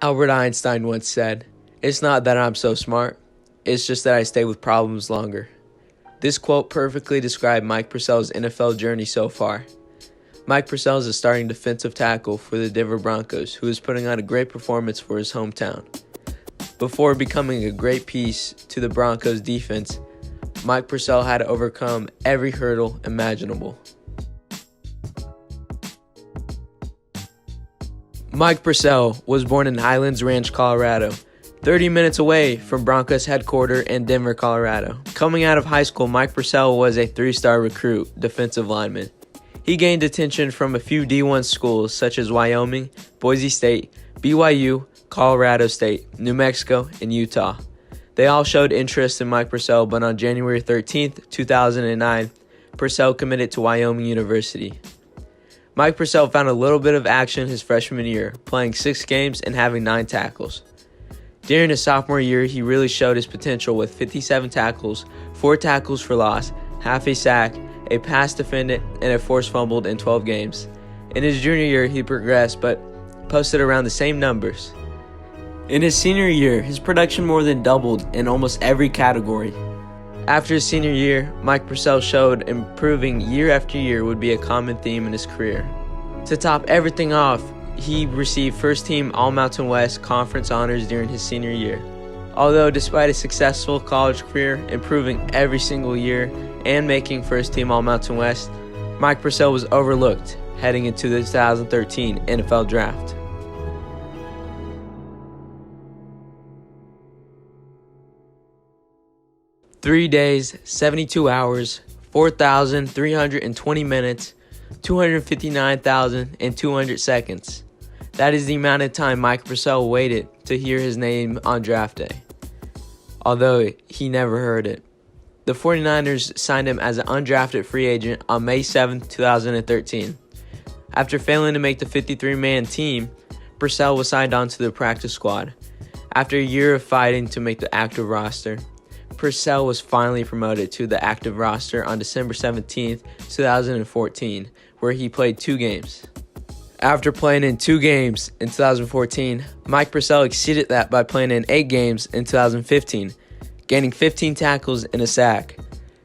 Albert Einstein once said, "It's not that I'm so smart, it's just that I stay with problems longer." This quote perfectly described Mike Purcell's NFL journey so far. Mike Purcell is a starting defensive tackle for the Denver Broncos who is putting on a great performance for his hometown. Before becoming a great piece to the Broncos defense, Mike Purcell had to overcome every hurdle imaginable. Mike Purcell was born in Highlands Ranch, Colorado, 30 minutes away from Broncos headquarters in Denver, Colorado. Coming out of high school, Mike Purcell was a three-star recruit defensive lineman. He gained attention from a few D1 schools such as Wyoming, Boise State, BYU, Colorado State, New Mexico, and Utah. They all showed interest in Mike Purcell, but on January 13, 2009, Purcell committed to Wyoming University. Mike Purcell found a little bit of action his freshman year, playing 6 games and having 9 tackles. During his sophomore year, he really showed his potential with 57 tackles, 4 tackles for loss, half a sack, a pass defended, and a forced fumbled in 12 games. In his junior year, he progressed, but posted around the same numbers. In his senior year, his production more than doubled in almost every category. After his senior year, Mike Purcell showed improving year after year would be a common theme in his career. To top everything off, he received first-team All-Mountain West Conference honors during his senior year. Although despite a successful college career, improving every single year, and making first-team All-Mountain West, Mike Purcell was overlooked heading into the 2013 NFL Draft. "3 days, 72 hours, 4,320 minutes, 259,200 seconds. That is the amount of time Mike Purcell waited to hear his name on draft day, although he never heard it. The 49ers signed him as an undrafted free agent on May 7, 2013. After failing to make the 53-man team, Purcell was signed onto the practice squad. After a year of fighting to make the active roster, Purcell was finally promoted to the active roster on December 17, 2014, where he played 2 games. After playing in 2 games in 2014, Mike Purcell exceeded that by playing in 8 games in 2015, gaining 15 tackles and a sack.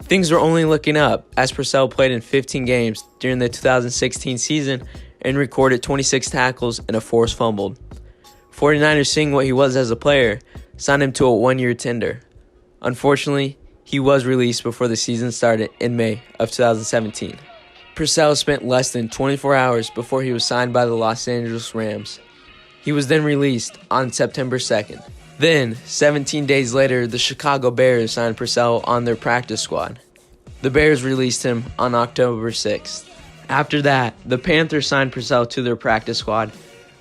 Things were only looking up as Purcell played in 15 games during the 2016 season and recorded 26 tackles and a forced fumble. 49ers, seeing what he was as a player, signed him to a 1-year tender. Unfortunately, he was released before the season started in May of 2017. Purcell spent less than 24 hours before he was signed by the Los Angeles Rams. He was then released on September 2nd. Then, 17 days later, the Chicago Bears signed Purcell on their practice squad. The Bears released him on October 6th. After that, the Panthers signed Purcell to their practice squad.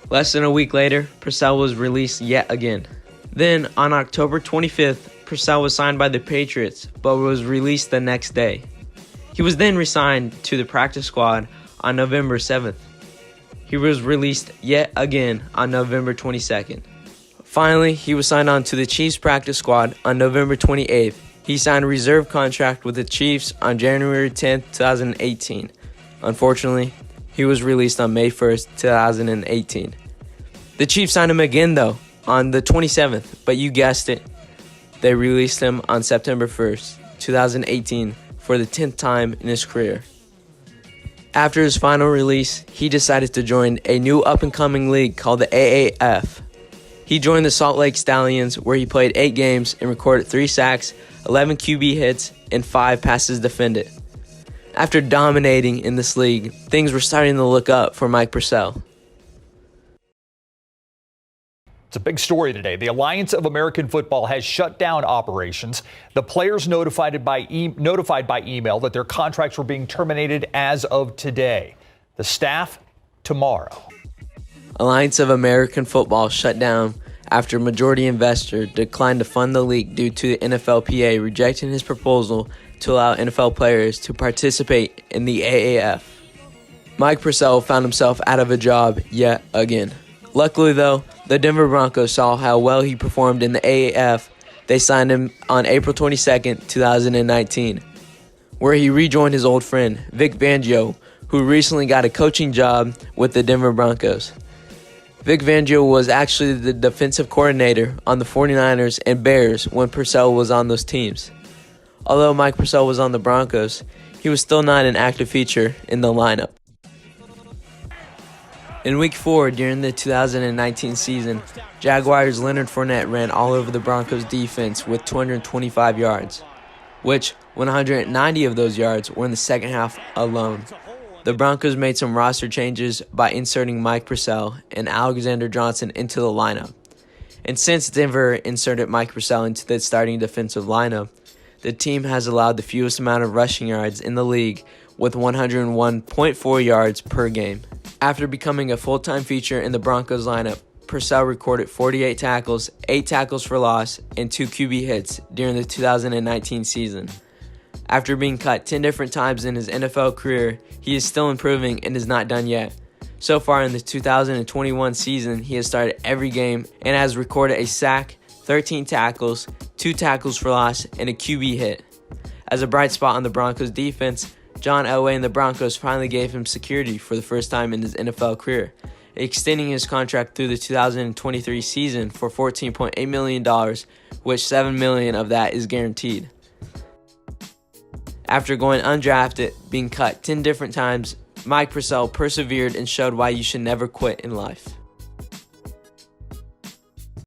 Less than a week later, Purcell was released yet again. Then, on October 25th, Purcell was signed by the Patriots, but was released the next day. He was then re-signed to the practice squad on November 7th. He was released yet again on November 22nd. Finally, he was signed on to the Chiefs practice squad on November 28th. He signed a reserve contract with the Chiefs on January 10, 2018. Unfortunately, he was released on May 1st, 2018. The Chiefs signed him again, though, on the 27th, but you guessed it, they released him on September 1st, 2018, for the 10th time in his career. After his final release, he decided to join a new up-and-coming league called the AAF. He joined the Salt Lake Stallions, where he played 8 games and recorded 3 sacks, 11 QB hits, and 5 passes defended. After dominating in this league, things were starting to look up for Mike Purcell. It's a big story today. The Alliance of American Football has shut down operations. The players notified by email that their contracts were being terminated as of today. The staff tomorrow. Alliance of American Football shut down after majority investor declined to fund the league due to the NFLPA rejecting his proposal to allow NFL players to participate in the AAF. Mike Purcell found himself out of a job yet again. Luckily, though, the Denver Broncos saw how well he performed in the AAF. They signed him on April 22, 2019, where he rejoined his old friend, Vic Fangio, who recently got a coaching job with the Denver Broncos. Vic Fangio was actually the defensive coordinator on the 49ers and Bears when Purcell was on those teams. Although Mike Purcell was on the Broncos, he was still not an active feature in the lineup. In Week 4 during the 2019 season, Jaguars' Leonard Fournette ran all over the Broncos' defense with 225 yards, which 190 of those yards were in the second half alone. The Broncos made some roster changes by inserting Mike Purcell and Alexander Johnson into the lineup. And since Denver inserted Mike Purcell into the starting defensive lineup, the team has allowed the fewest amount of rushing yards in the league with 101.4 yards per game. After becoming a full-time feature in the Broncos lineup, Purcell recorded 48 tackles, 8 tackles for loss, and 2 QB hits during the 2019 season. After being cut 10 different times in his NFL career, he is still improving and is not done yet. So far in the 2021 season, he has started every game and has recorded a sack, 13 tackles, 2 tackles for loss, and a QB hit. As a bright spot on the Broncos defense, John Elway and the Broncos finally gave him security for the first time in his NFL career, extending his contract through the 2023 season for $14.8 million, which $7 million of that is guaranteed. After going undrafted, being cut 10 different times, Mike Purcell persevered and showed why you should never quit in life.